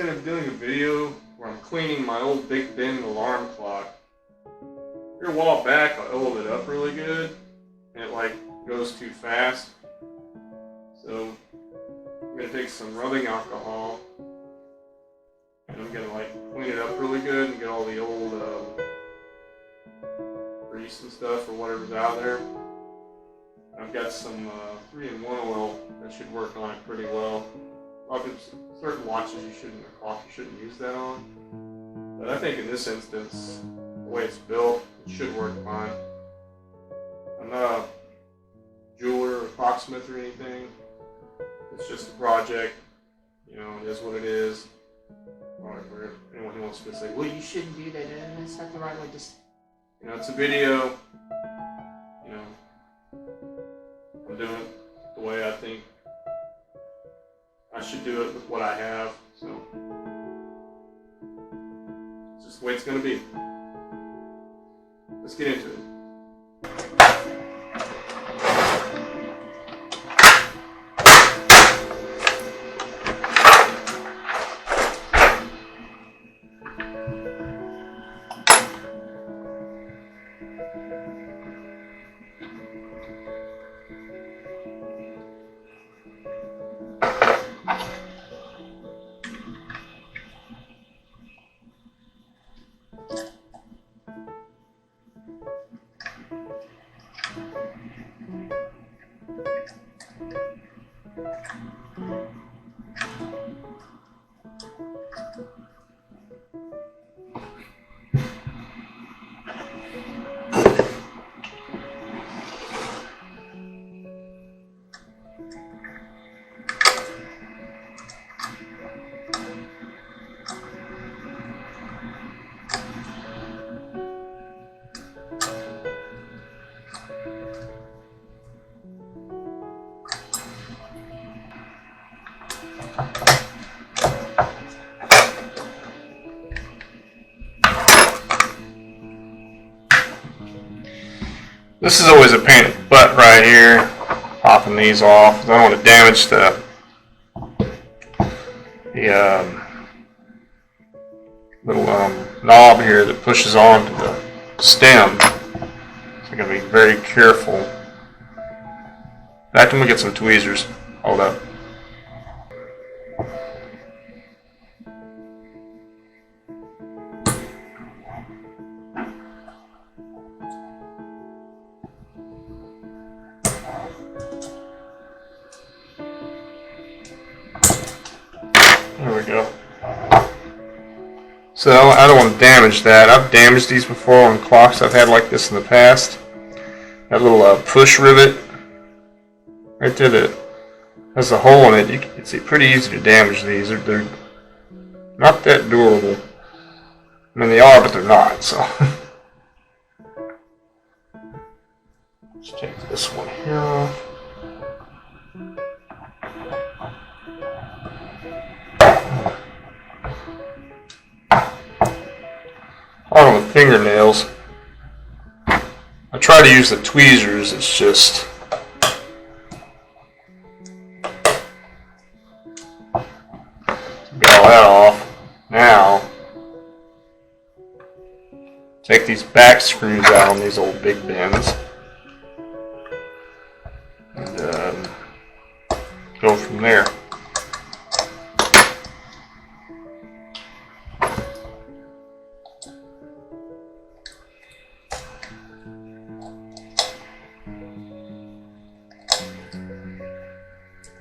thinking of doing a video where I'm cleaning my old Big Ben alarm clock. Here a while back, I oiled it up really good, and it like goes too fast. So I'm gonna take some rubbing alcohol, and I'm gonna like clean it up really good and get all the old grease and stuff or whatever's out there. I've got some 3-in-1 oil that should work on it pretty well. Obviously, certain watches clock you shouldn't use that on. But I think in this instance, the way it's built, it should work fine. I'm not a jeweler or clocksmith or anything. It's just a project. You know, it is what it is. Or for anyone who wants to say, well, you shouldn't do that, that's not the right way. Just, you know, it's a video. You know, I'm doing it the way I think I should do it with what I have. So it's just the way it's going to be. Let's get into it. This is always a pain in the butt right here, popping these off. I don't want to damage the little knob here that pushes onto the stem. So I'm going to be very careful. In fact, I'm going to get some tweezers. Hold up. There we go. So I don't want to damage that. I've damaged these before on clocks I've had like this in the past. That little push rivet right there that has a hole in it. It's pretty easy to damage these. They're not that durable. I mean, they are, but they're not. So let's take this one here off. On with fingernails. I try to use the tweezers, it's just get all that off. Now take these back screws out on these old Big Bens and go from there.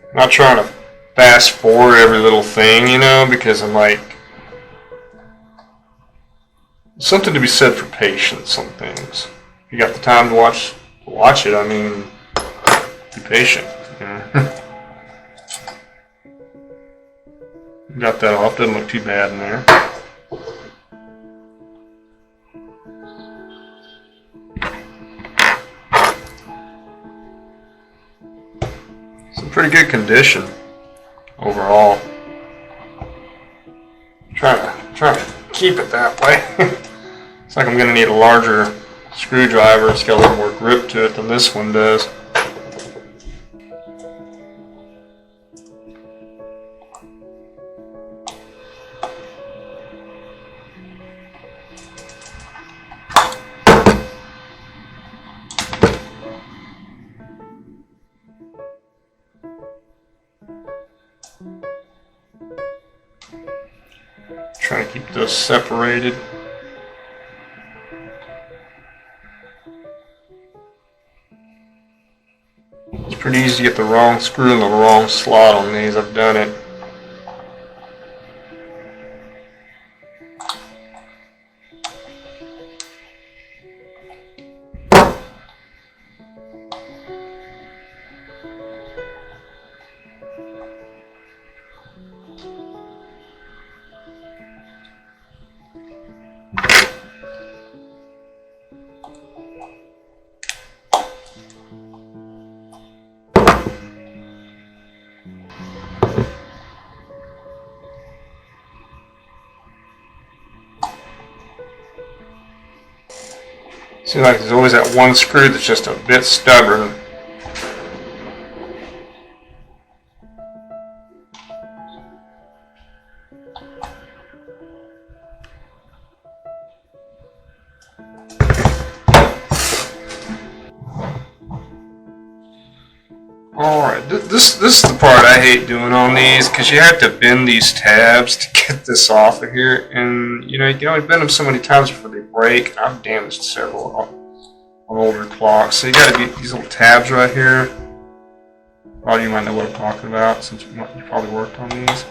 I'm not trying to fast forward every little thing, you know, because I'm like, something to be said for patience on things. If you got the time to watch it, I mean, be patient. You know? Got that off, doesn't look too bad in there. Pretty good condition overall. Trying to keep it that way. It's like I'm going to need a larger screwdriver. It's got a little more grip to it than this one does. Keep those separated. It's pretty easy to get the wrong screw in the wrong slot on these. I've done it. Seems like there's always that one screw that's just a bit stubborn. Alright, this is the part I hate doing on these, because you have to bend these tabs to get this off of here, and you know, you can only bend them so many times before they break, and I've damaged several on older clocks. So you got to get these little tabs right here. A lot of you might know what I'm talking about, since you probably worked on these.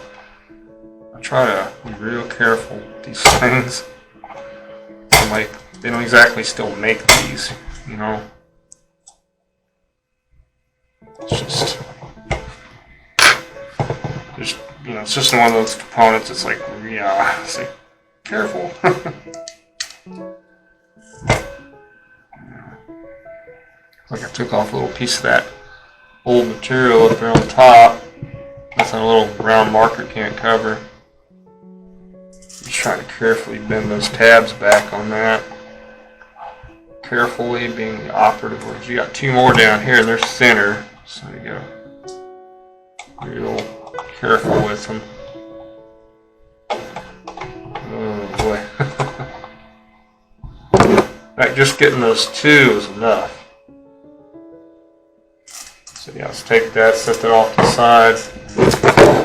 I try to be real careful with these things. Like, they don't exactly still make these, you know. It's just, you know, it's just one of those components. It's like, yeah, it's like, careful. Like I took off a little piece of that old material up there on the top. That's a little round marker can't cover. Just trying to carefully bend those tabs back on that. Carefully being the operative words. You got two more down here and they're thinner. So you gotta be real careful with them. Oh boy. Like just getting those two is enough. So yeah, let's take that, set that off to the side.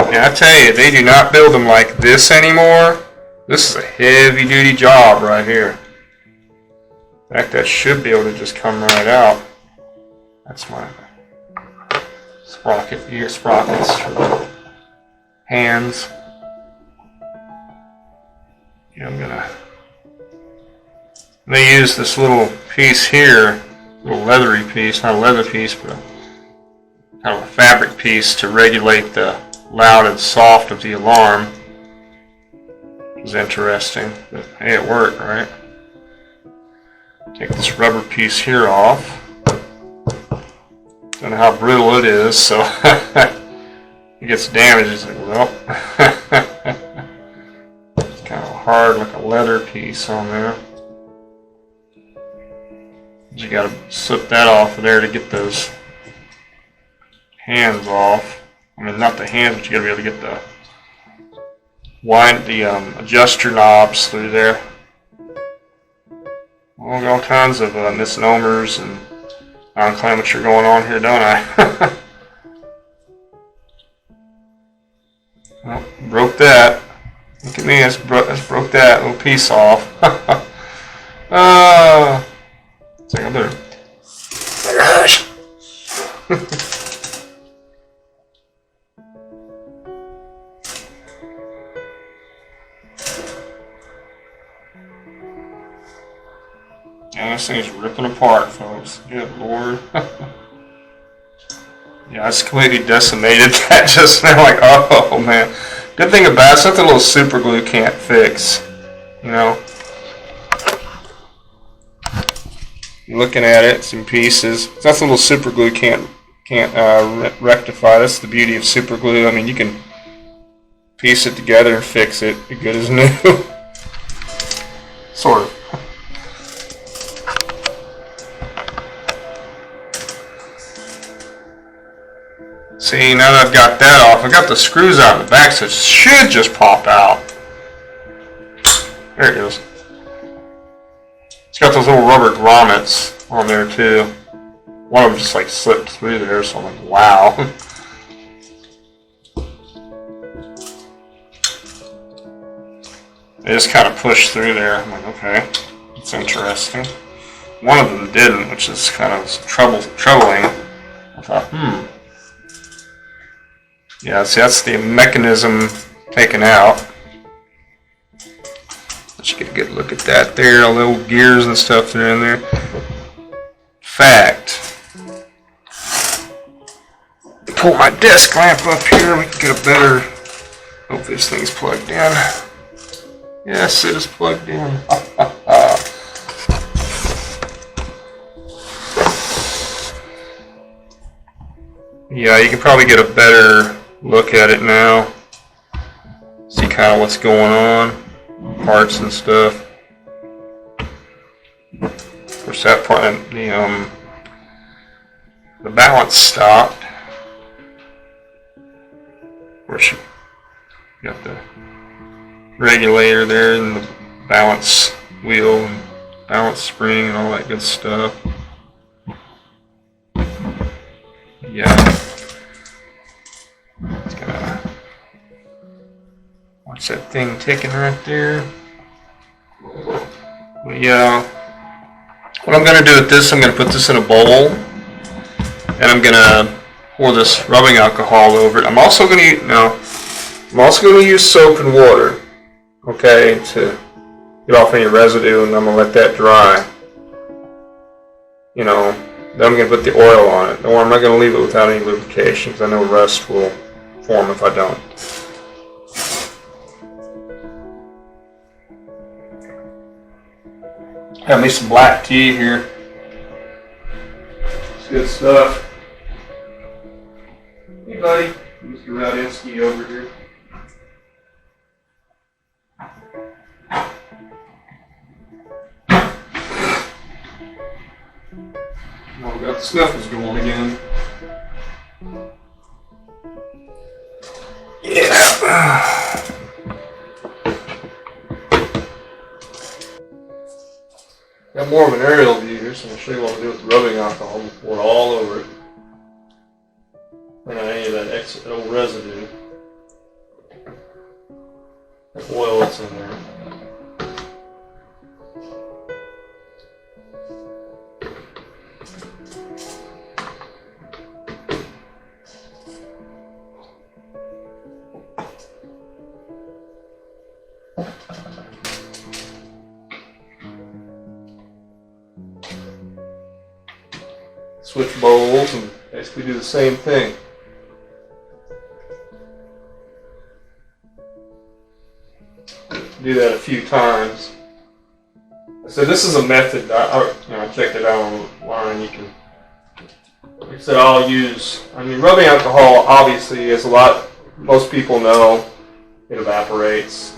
And I tell you, they do not build them like this anymore. This is a heavy duty job right here. In fact, that should be able to just come right out. That's my ear sprockets for the hands. Yeah, I'm gonna use this little piece here, little leathery piece, not a leather piece, but a kind of a fabric piece to regulate the loud and soft of the alarm. Which is interesting, but hey, it worked, right? Take this rubber piece here off. Don't know how brittle it is, so it gets damaged. It's like, well, it's kind of hard, like a leather piece on there. You got to slip that off of there to get those hands off. I mean, not the hands, but you got to be able to get the adjuster knobs through there. All kinds of misnomers and nomenclature going on here, don't I? Well, broke that. Look at me, I just broke that little piece off. It's like I better hush. Yeah, this thing is ripping apart, folks. Good Lord. Yeah, I just completely decimated that just now. Like, oh man. Good thing about it, something a little super glue can't fix. You know? Looking at it, it's in pieces. That's a little super glue can't rectify. That's the beauty of super glue. I mean, you can piece it together and fix it. Be good as new. Sort of. See, now that I've got that off, I got the screws out in the back, so it should just pop out. There it goes. It's got those little rubber grommets on there too. One of them just like slipped through there, so I'm like, wow. they just kind of pushed through there. I'm like, okay, it's interesting. One of them didn't, which is kind of troubling. I thought, yeah, see, that's the mechanism taken out. Let's get a good look at that there, all the old gears and stuff that are in there. Fact, pull my desk lamp up here, we can get a better, hope this thing's plugged in. Yes, it is plugged in. Yeah, you can probably get a better look at it now. See kind of what's going on, parts and stuff. Of course, that part, the balance stopped. Of course, you got the regulator there and the balance wheel and balance spring and all that good stuff. Yeah. It's gonna watch that thing ticking right there. But yeah, what I'm gonna do with this, I'm gonna put this in a bowl, and I'm gonna pour this rubbing alcohol over it. I'm also gonna use soap and water, okay, to get off any residue, and I'm gonna let that dry. You know, then I'm gonna put the oil on it. Or I'm not gonna leave it without any lubrication, because I know rust will form if I don't. Got me some black tea here. It's good stuff. Hey buddy, Mr. Radinsky over here. Oh, we got the snuffles going again. Yeah. Got more of an aerial view here, so I'm going to show you what to do with the rubbing alcohol and pour it all over it. Clean out any of that old residue. That oil that's in there. Switch bowls and basically do the same thing. Do that a few times. So this is a method. I checked it out online. You can, like I said, rubbing alcohol obviously is most people know it evaporates.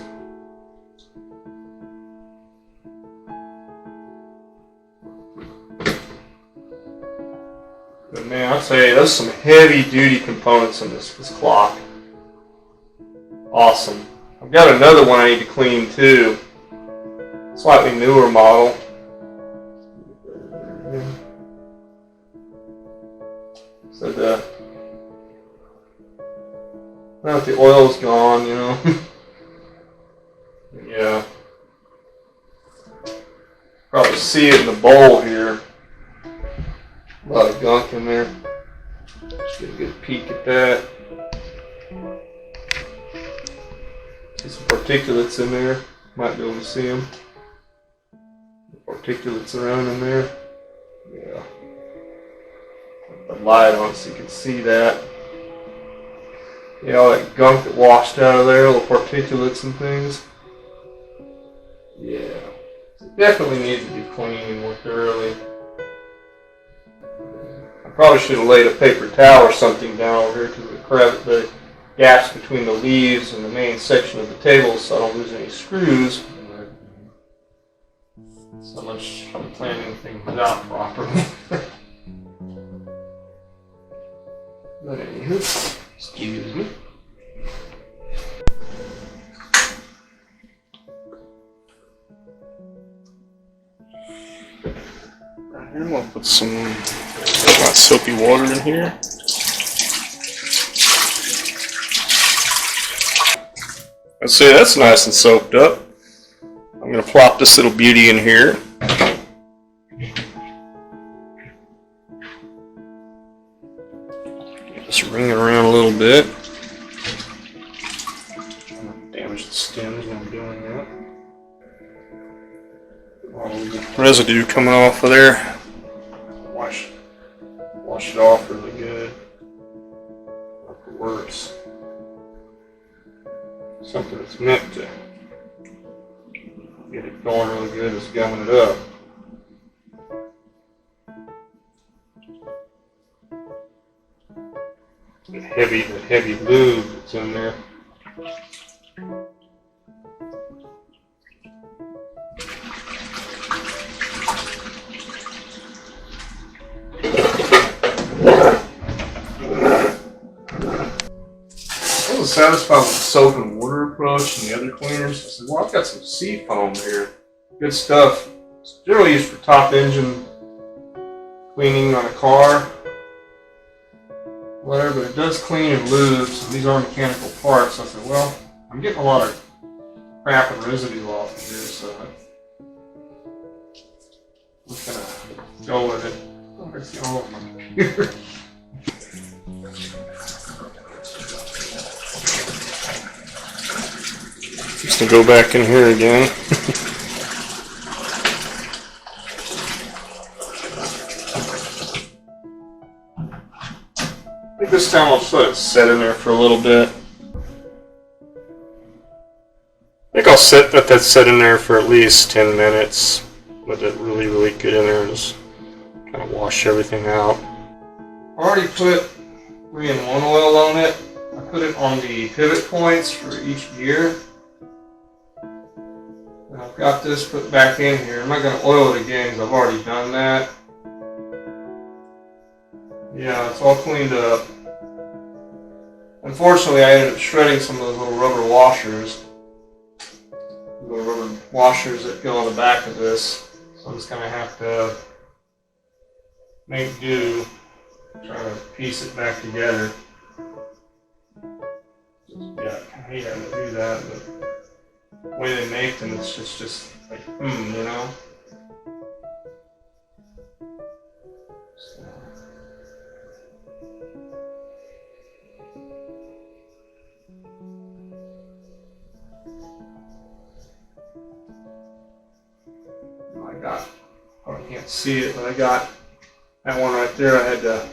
But man, I'll tell you, there's some heavy duty components in this clock. Awesome. I've got another one I need to clean too. Slightly newer model. So now that the oil's gone, you know. Yeah. Probably see it in the bowl here. A lot of gunk in there. Just get a good peek at that. See some particulates in there. Might be able to see them. Particulates around in there. Yeah. Put the light on so you can see that. Yeah, all that gunk that washed out of there, all the particulates and things. Yeah. It definitely needs to be cleaned more thoroughly. I probably should have laid a paper towel or something down over here because the gaps between the leaves and the main section of the table so I don't lose any screws. So much I'm planning things out properly. But anywho, excuse me. I'm going to put some soapy water in here. Let's see, that's nice and soaked up. I'm going to plop this little beauty in here. Just ring it around a little bit. Damage the stems when I'm doing that. All the residue coming off of there. Wash it off really good. Hope it works. Something that's meant to get it going really good is gumming it up. The heavy lube that's in there. I wasn't satisfied with the soap and water approach and the other cleaners. I said, well, I've got some sea foam here. Good stuff. It's generally used for top engine cleaning on a car. Whatever, but it does clean and lube, so these are mechanical parts. So I said, well, I'm getting a lot of crap and residue off of here, so I'm just gonna go with it. Oh, I see all of my computer. Just to go back in here again. I think this time I'll just let it set in there for a little bit. I think I'll let that set in there for at least 10 minutes. Let it really get in there and just kind of wash everything out. I already put 3-in-1 oil on it. I put it on the pivot points for each gear. And I've got this put back in here. I'm not going to oil it again because I've already done that. Yeah, it's all cleaned up. Unfortunately, I ended up shredding some of those little rubber washers. The rubber washers that go on the back of this. So I'm just going to have to make do, try to piece it back together. Yeah, I hate having to do that, but the way they make them, it's just like, you know? I can't see it, but I got that one right there. I had to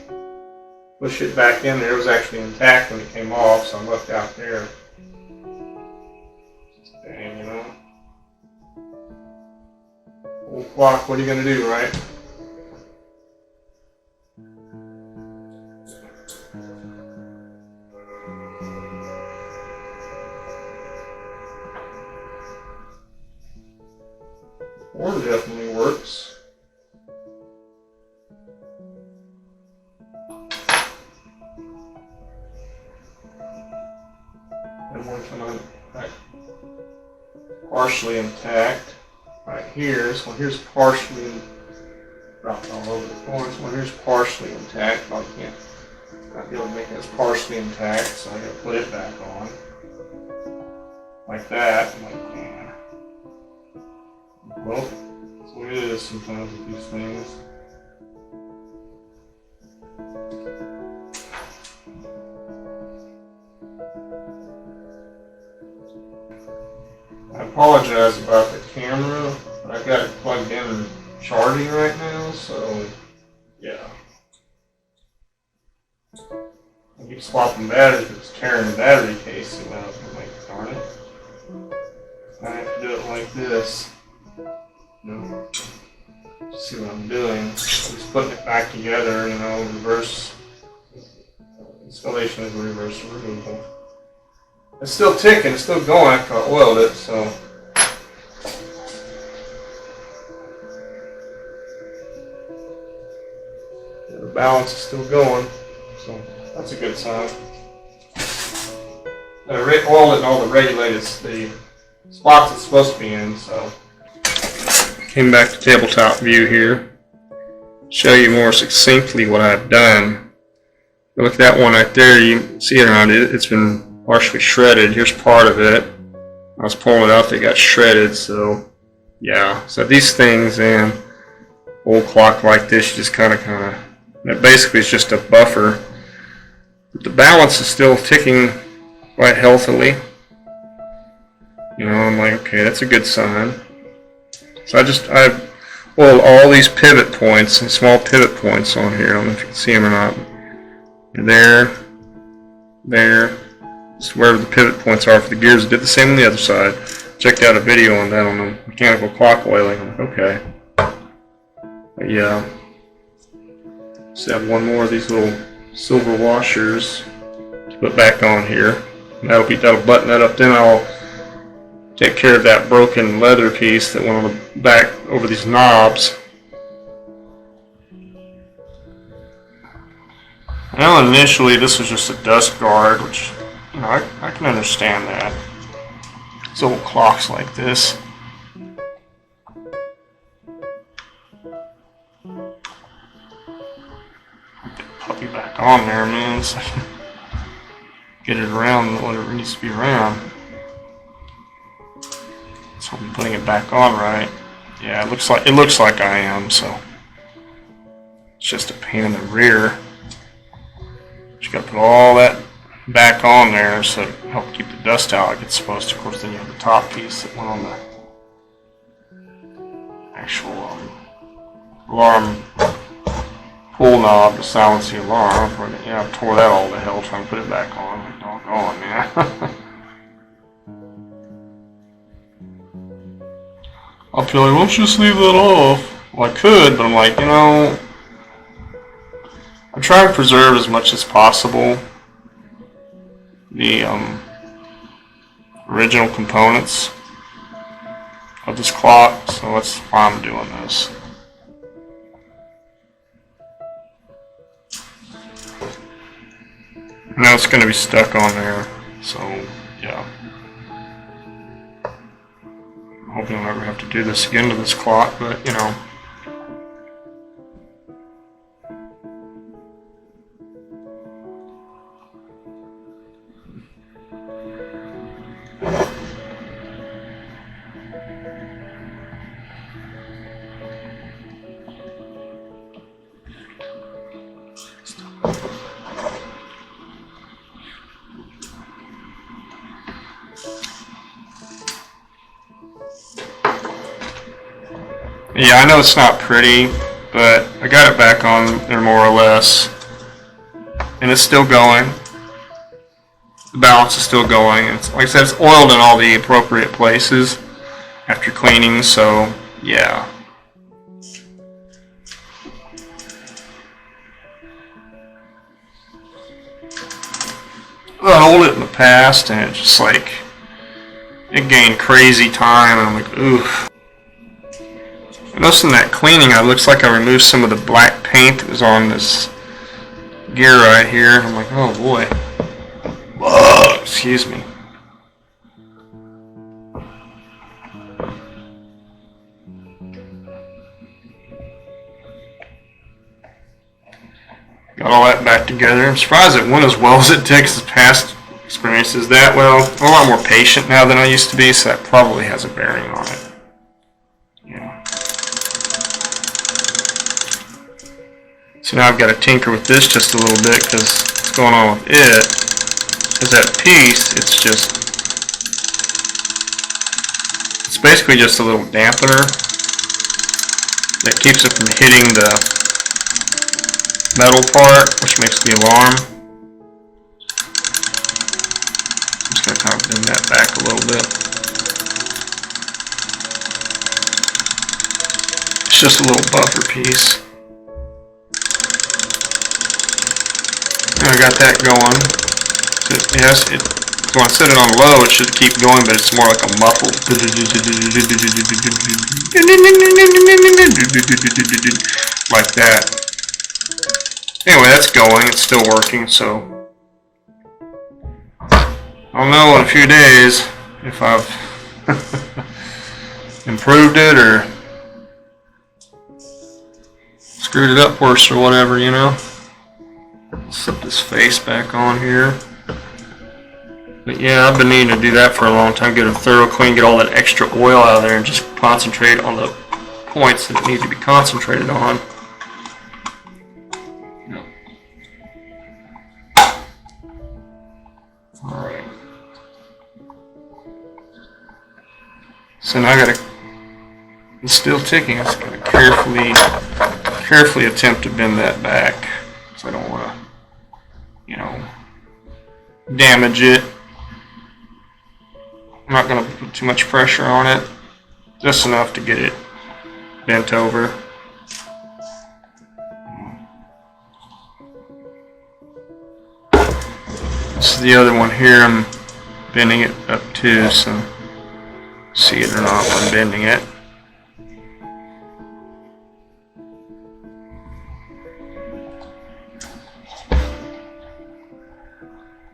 push it back in there. It was actually intact when it came off, so I left out there. Dang, you know. Old clock, what are you going to do, right? Or definitely works. And one coming back partially intact right here. This one here's partially dropped all over the floor. This one here's partially intact. Probably can't not be able to make it as partially intact, so I gotta put it back on. Like that. I'm like, man. Well, that's what it is sometimes with these things. I apologize about the camera, but I've got it plugged in and charging right now, so yeah. I keep swapping batteries because it's tearing the battery casing out. I'm like, darn it. I have to do it like this. You know, see what I'm doing. I'm just putting it back together, you know, reverse installation is reverse removal. It's still ticking, it's still going after I oiled it, so. Yeah, the balance is still going, so that's a good sign. I oiled it in all the regulated, the spots it's supposed to be in, so. Came back to tabletop view here. Show you more succinctly what I've done. Look at that one right there, you can see it around it, it's been partially shredded. Here's part of it. I was pulling it out, they got shredded, so yeah, so these things and old clock like this, you just kind of, that basically is just a buffer. But the balance is still ticking quite healthily. You know, I'm like, okay, that's a good sign. So I oiled all these pivot points, and small pivot points on here. I don't know if you can see them or not. There, just wherever the pivot points are for the gears. I did the same on the other side. Checked out a video on that on the mechanical clock oiling. I'm like, okay. But yeah. Just have one more of these little silver washers to put back on here. And that'll button that up. Then I'll take care of that broken leather piece that went on the back over these knobs. Well, initially this was just a dust guard, which, you know, I can understand that. It's old clocks like this. Get the puppy back on there, man, so I can get it around whatever it needs to be around. So I'm putting it back on right. Yeah, it looks like I am, so it's just a pain in the rear. You gotta put all that back on there so it help keep the dust out like it's supposed to. Of course, then you have the top piece that went on the actual alarm pull knob to silence the alarm. Yeah, I tore that all to hell trying to put it back on. Like, doggone, man. I'll feel like, why don't you just leave that off? Well, I could, but I'm like, you know, I'm trying to preserve as much as possible the original components of this clock, so that's why I'm doing this. Now it's going to be stuck on there, so yeah. I'm hoping I'll never have to do this again to this clock, but you know. Yeah, I know it's not pretty, but I got it back on there more or less. And it's still going. The balance is still going. It's, like I said, it's oiled in all the appropriate places after cleaning, so yeah. I oiled it in the past and it just like, it gained crazy time and I'm like, oof. Noticing that cleaning, it looks like I removed some of the black paint that was on this gear right here. I'm like, oh boy. Whoa, excuse me. Got all that back together. I'm surprised it went as well as it did because past experiences that well. I'm a lot more patient now than I used to be, so that probably has a bearing on it. So now I've got to tinker with this just a little bit because what's going on with it is that piece, it's basically just a little dampener that keeps it from hitting the metal part, which makes the alarm. I'm just going to kind of bend that back a little bit. It's just a little buffer piece. I got that going. So when I set it on low, it should keep going, but it's more like a muffled. Like that. Anyway, that's going. It's still working, so I'll know in a few days if I've improved it or screwed it up worse or whatever, you know. Slip this face back on here. But yeah, I've been needing to do that for a long time. Get a thorough clean, get all that extra oil out of there, and just concentrate on the points that need to be concentrated on. Alright. So now I gotta, it's still ticking, I just gotta carefully attempt to bend that back. So I don't wanna, damage it. I'm not gonna put too much pressure on it, just enough to get it bent over. This is the other one here. I'm bending it up too, so see it or not when I'm bending it.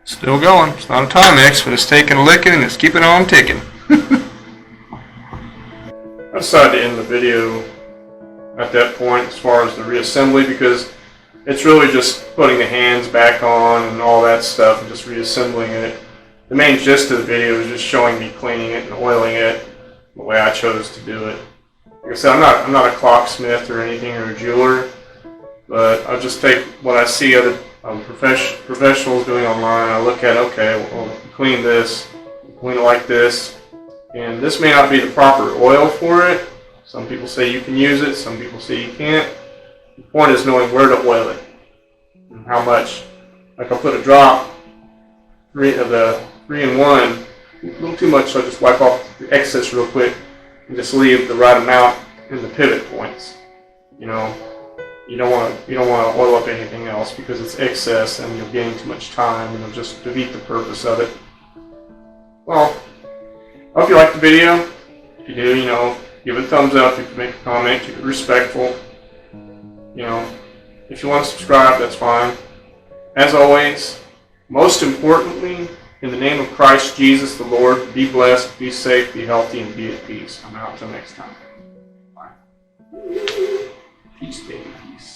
Still going. It's not a Timex, but it's taking a licking and it's keeping on ticking. I decided to end the video at that point as far as the reassembly, because it's really just putting the hands back on and all that stuff and just reassembling it. The main gist of the video is just showing me cleaning it and oiling it the way I chose to do it. Like I said, I'm not a clocksmith or anything, or a jeweler, but I'll just take what I see other professionals doing online. I look at, okay, well, clean this, clean it like this, and this may not be the proper oil for it. Some people say you can use it, some people say you can't. The point is knowing where to oil it and how much. Like I'll put a drop of the 3-in-1, a little too much, so I just wipe off the excess real quick and just leave the right amount in the pivot points. You don't want to oil up anything else, because it's excess and you'll gain too much time and it'll just defeat the purpose of it. Well, I hope you liked the video. If you do, give it a thumbs up. You can make a comment, keep it respectful. If you want to subscribe, that's fine. As always, most importantly, in the name of Christ Jesus the Lord, be blessed, be safe, be healthy, and be at peace. I'm out till next time. Bye. Peace, baby, peace.